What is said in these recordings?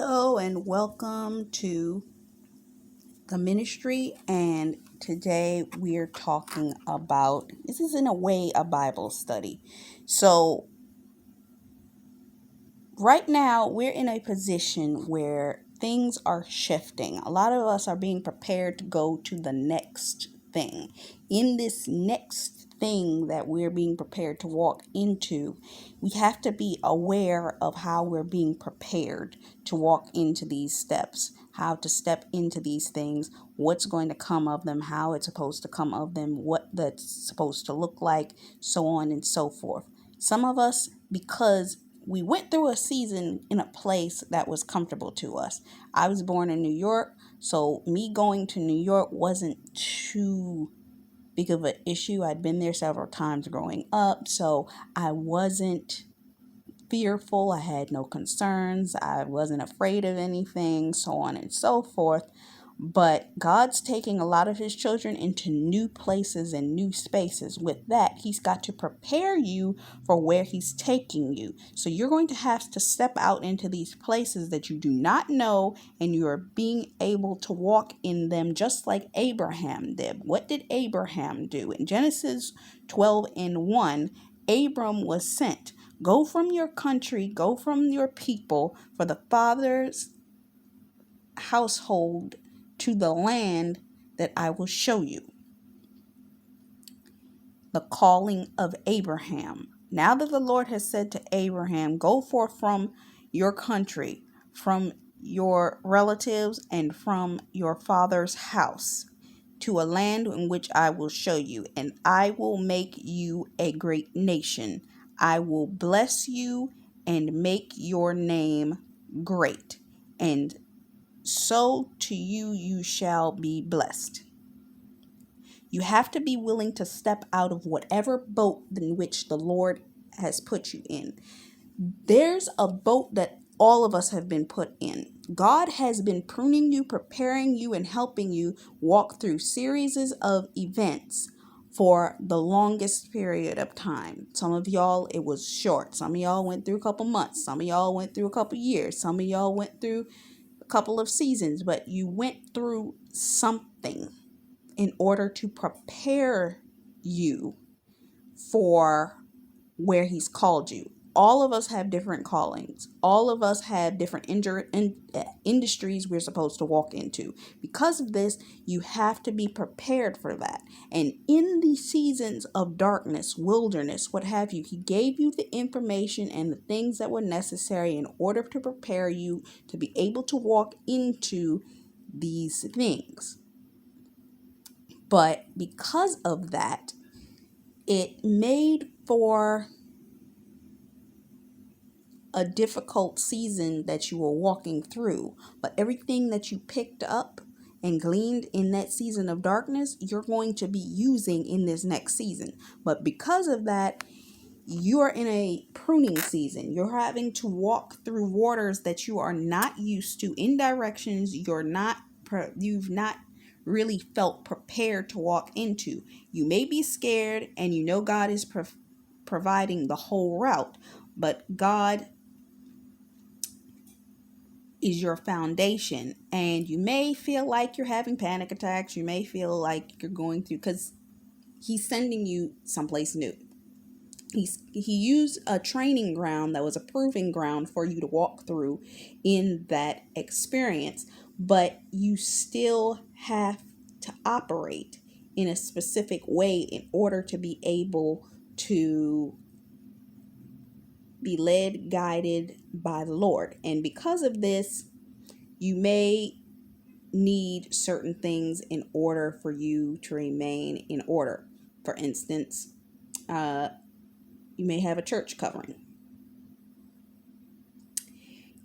Hello and welcome to the ministry. And today we're talking about this is in a way a Bible study. So, right now we're in a position where things are shifting. A lot of us are being prepared to go to the next thing. In this next thing that we're being prepared to walk into, we have to be aware of how we're being prepared to walk into these steps, how to step into these things, what's going to come of them, how it's supposed to come of them, what that's supposed to look like, so on and so forth. Some of us, because we went through a season in a place that was comfortable to us. I was born in New York, so me going to New York wasn't too big of an issue. I'd been there several times growing up, so I wasn't fearful. I had no concerns. I wasn't afraid of anything, so on and so forth. But God's taking a lot of his children into new places and new spaces. With that, he's got to prepare you for where he's taking you. So you're going to have to step out into these places that you do not know, and you're being able to walk in them just like Abraham did. What did Abraham do? In Genesis 12:1, Abram was sent. Go from your country, go from your people, for the father's household, to the land that I will show you. The calling of Abraham. Now that the Lord has said to Abraham, go forth from your country, from your relatives, and from your father's house, to a land in which I will show you, and I will make you a great nation. I will bless you and make your name great, and so to you shall be blessed. You have to be willing to step out of whatever boat in which the Lord has put you in. There's a boat that all of us have been put in. God has been pruning you, preparing you, and helping you walk through series of events for the longest period of time. Some of y'all, it was short. Some of y'all went through a couple months. Some of y'all went through a couple years. Some of y'all went through a couple of seasons, but you went through something in order to prepare you for where he's called you. All of us have different callings. All of us have different industries we're supposed to walk into. Because of this, you have to be prepared for that. And in the seasons of darkness, wilderness, what have you, he gave you the information and the things that were necessary in order to prepare you to be able to walk into these things. But because of that, it made for a difficult season that you were walking through. But everything that you picked up and gleaned in that season of darkness, you're going to be using in this next season. But because of that, you're in a pruning season. You're having to walk through waters that you are not used to, in directions you've not really felt prepared to walk into. You may be scared, and you know God is providing the whole route, but God is your foundation, and you may feel like you're having panic attacks. You may feel like you're going through, because he's sending you someplace new. He used a training ground that was a proving ground for you to walk through in that experience, but you still have to operate in a specific way in order to be able to be led, guided by the Lord. And because of this, you may need certain things in order for you to remain in order. For instance, you may have a church covering.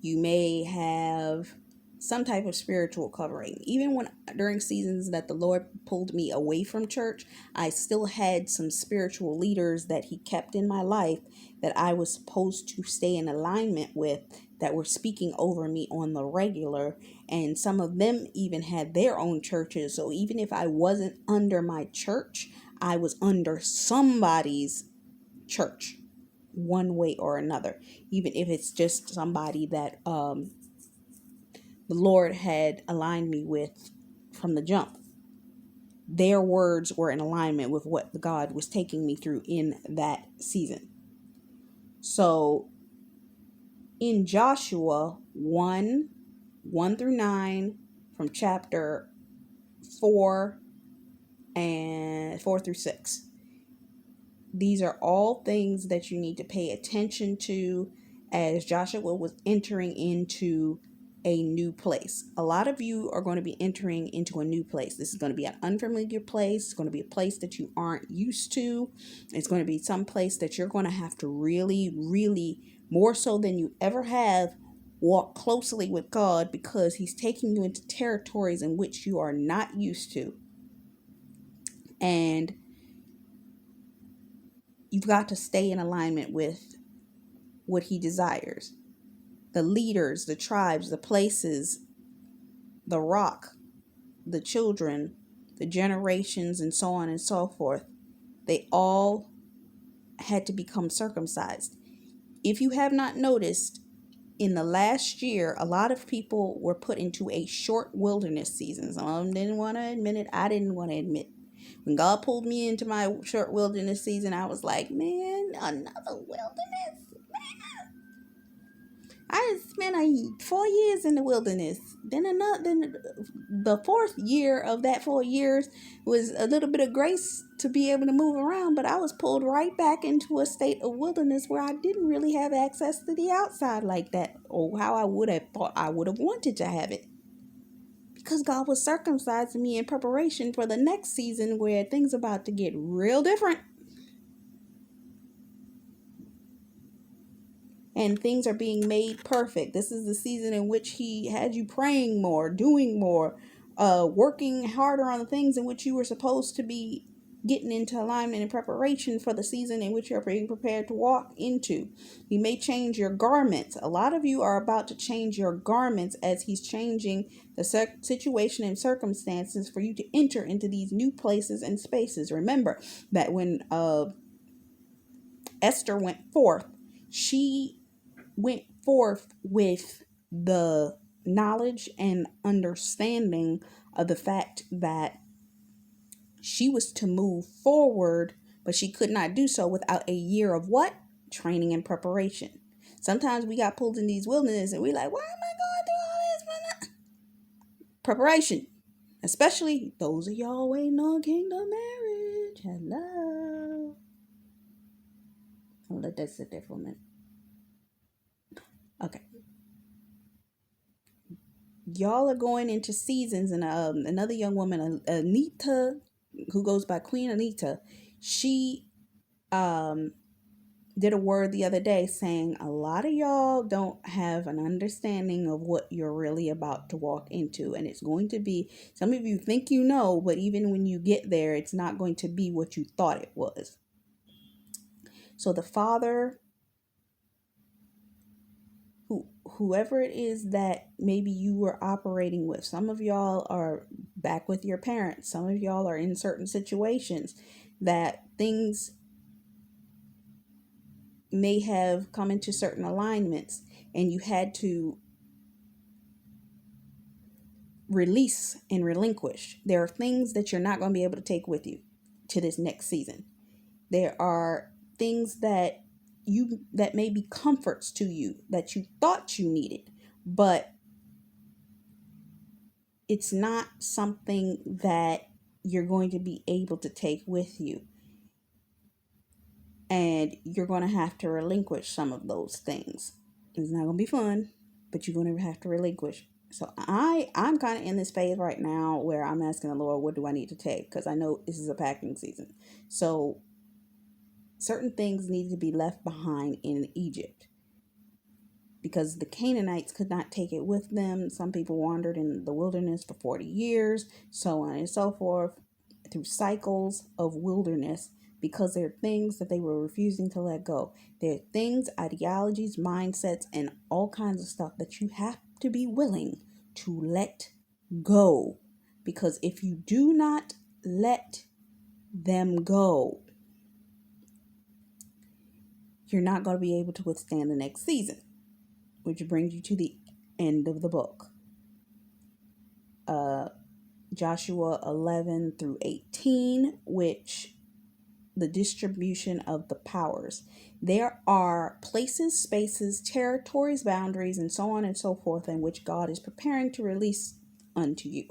You may have some type of spiritual covering. Even when during seasons that the Lord pulled me away from church, I still had some spiritual leaders that he kept in my life that I was supposed to stay in alignment with, that were speaking over me on the regular. And some of them even had their own churches. So even if I wasn't under my church, I was under somebody's church one way or another, even if it's just somebody that the Lord had aligned me with from the jump. Their words were in alignment with what God was taking me through in that season. So in Joshua 1 through 9, from chapter 4 and 4 through 6, these are all things that you need to pay attention to as Joshua was entering into a new place. A lot of you are going to be entering into a new place. This is going to be an unfamiliar place. It's going to be a place that you aren't used to. It's going to be some place that you're going to have to really, really, more so than you ever have, walk closely with God, because He's taking you into territories in which you are not used to. And you've got to stay in alignment with what He desires. The leaders, the tribes, the places, the rock, the children, the generations, and so on and so forth, they all had to become circumcised. If you have not noticed, in the last year, a lot of people were put into a short wilderness season. Some of them didn't want to admit it. I didn't want to admit. When God pulled me into my short wilderness season, I was like, man, another wilderness? I spent 4 years in the wilderness. Then the fourth year of that 4 years was a little bit of grace to be able to move around, but I was pulled right back into a state of wilderness where I didn't really have access to the outside like that, or how I would have thought I would have wanted to have it. Because God was circumcising me in preparation for the next season where things are about to get real different. And things are being made perfect. This is the season in which He had you praying more, doing more, working harder on the things in which you were supposed to be getting into alignment and preparation for the season in which you're being prepared to walk into. He may change your garments. A lot of you are about to change your garments as He's changing the situation and circumstances for you to enter into these new places and spaces. Remember that when Esther went forth, she went forth with the knowledge and understanding of the fact that she was to move forward, but she could not do so without a year of what? Training and preparation. Sometimes we got pulled in these wilderness and we like, why am I going through all this? Preparation. Especially those of y'all waiting on kingdom marriage. Hello. I'll let that sit there for a minute. Okay. Y'all are going into seasons, and another young woman, Anita, who goes by Queen Anita, she did a word the other day saying a lot of y'all don't have an understanding of what you're really about to walk into, and it's going to be, some of you think you know, but even when you get there, it's not going to be what you thought it was. So the Father, whoever it is that maybe you were operating with, some of y'all are back with your parents, some of y'all are in certain situations that things may have come into certain alignments and you had to release and relinquish. There are things that you're not going to be able to take with you to this next season. There are things that may be comforts to you that you thought you needed, but it's not something that you're going to be able to take with you. And you're going to have to relinquish some of those things. It's not going to be fun, but you're going to have to relinquish. So I'm kind of in this phase right now where I'm asking the Lord, what do I need to take? Because I know this is a packing season. So certain things need to be left behind in Egypt, because the Canaanites could not take it with them. Some people wandered in the wilderness for 40 years, so on and so forth, through cycles of wilderness, because there are things that they were refusing to let go. There are things, ideologies, mindsets, and all kinds of stuff that you have to be willing to let go. Because if you do not let them go, you're not going to be able to withstand the next season. Which brings you to the end of the book. Joshua 11 through 18, which the distribution of the powers. There are places, spaces, territories, boundaries, and so on and so forth in which God is preparing to release unto you.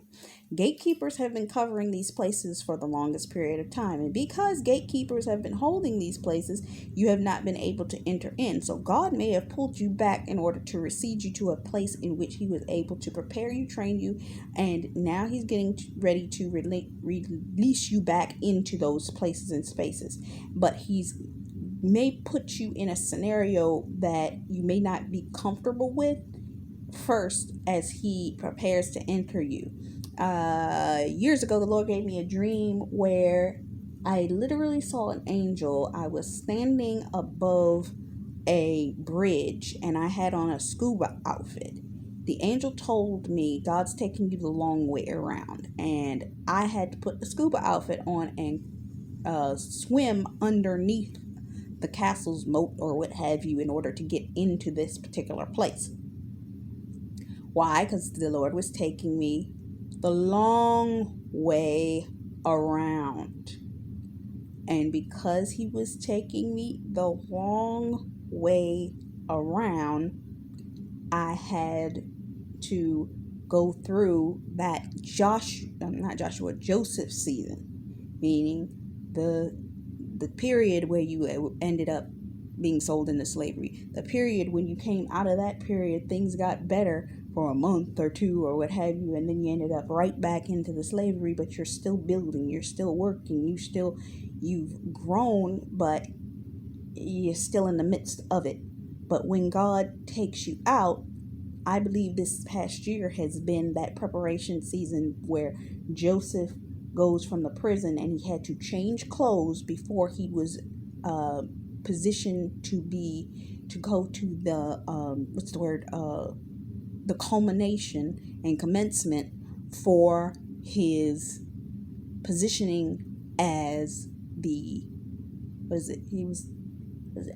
Gatekeepers have been covering these places for the longest period of time. And because gatekeepers have been holding these places, you have not been able to enter in. So God may have pulled you back in order to recede you to a place in which he was able to prepare you, train you, and now he's getting ready to release you back into those places and spaces. But he's may put you in a scenario that you may not be comfortable with first as he prepares to enter you. Years ago, the Lord gave me a dream where I literally saw an angel. I was standing above a bridge and I had on a scuba outfit. The angel told me, God's taking you the long way around, and I had to put the scuba outfit on and swim underneath the castle's moat or what have you in order to get into this particular place. Why? Because the Lord was taking me the long way around. And because he was taking me the long way around, I had to go through that Joseph season, meaning the period where you ended up being sold into slavery. The period when you came out of that period, things got better for a month or two or what have you, and then you ended up right back into the slavery, but you're still building, you're still working, you've grown, but you're still in the midst of it. But when God takes you out, I believe this past year has been that preparation season where Joseph goes from the prison and he had to change clothes before he was positioned to go to the the culmination and commencement for his positioning as the was it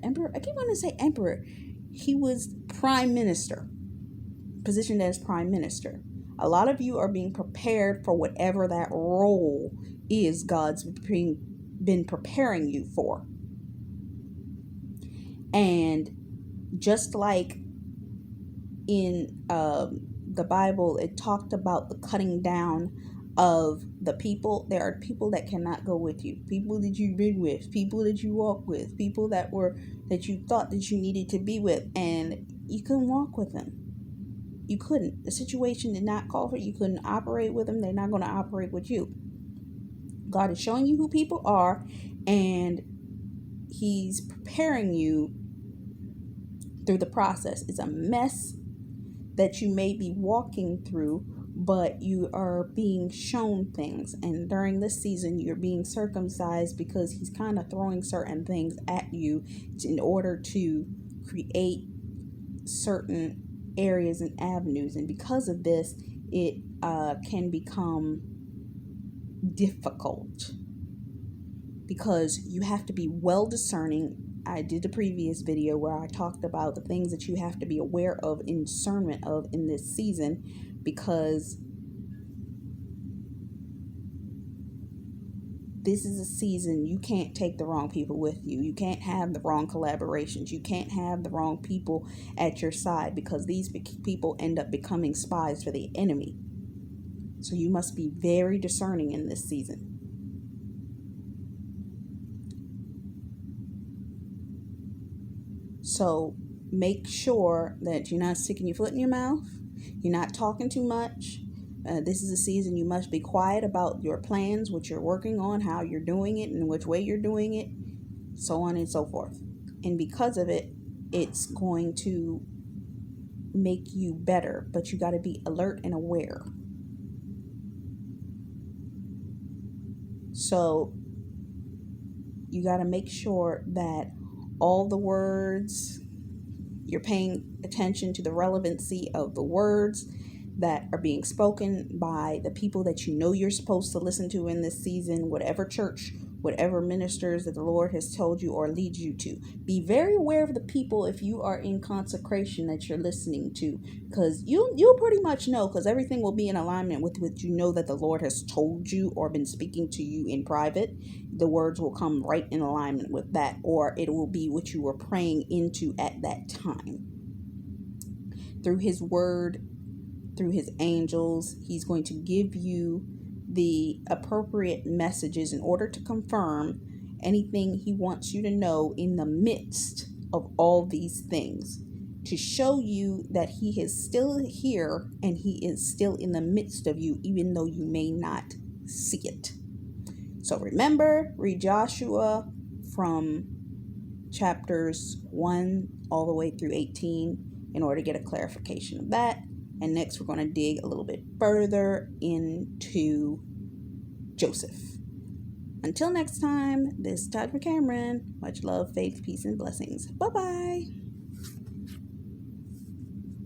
emperor? I keep wanting to say emperor. He was prime minister, positioned as prime minister. A lot of you are being prepared for whatever that role is God's been preparing you for. And just like in the Bible, it talked about the cutting down of the people. There are people that cannot go with you, people that you've been with, people that you walk with, people that you thought that you needed to be with, and you couldn't walk with them. You couldn't. The situation did not call for it. You couldn't operate with them. They're not going to operate with you. God is showing you who people are, and he's preparing you through the process. It's a mess that you may be walking through, but you are being shown things. And during this season, you're being circumcised because he's kind of throwing certain things at you in order to create certain areas and avenues. And because of this, it can become difficult because you have to be well discerning. I did a previous video where I talked about the things that you have to be aware of in discernment of in this season, because this is a season you can't take the wrong people with you. You can't have the wrong collaborations. You can't have the wrong people at your side, because these people end up becoming spies for the enemy. So you must be very discerning in this season. So make sure that you're not sticking your foot in your mouth. You're not talking too much. This is a season you must be quiet about your plans, what you're working on, how you're doing it, and which way you're doing it, so on and so forth. And because of it, it's going to make you better, but you got to be alert and aware. So you got to make sure that all the words, you're paying attention to the relevancy of the words that are being spoken by the people that you know you're supposed to listen to in this season, whatever church whatever ministers that the Lord has told you or leads you to. Be very aware of the people if you are in consecration that you're listening to, because you'll pretty much know, because everything will be in alignment with what you know that the Lord has told you or been speaking to you in private. The words will come right in alignment with that, or it will be what you were praying into at that time. Through his word, through his angels, he's going to give you the appropriate messages in order to confirm anything he wants you to know in the midst of all these things, to show you that he is still here and he is still in the midst of you, even though you may not see it. So remember, read Joshua from chapters 1 all the way through 18 in order to get a clarification of that. And next we're going to dig a little bit further into Joseph. Until next time, this is Todd Cameron. Much love, faith, peace, and blessings. Bye-bye.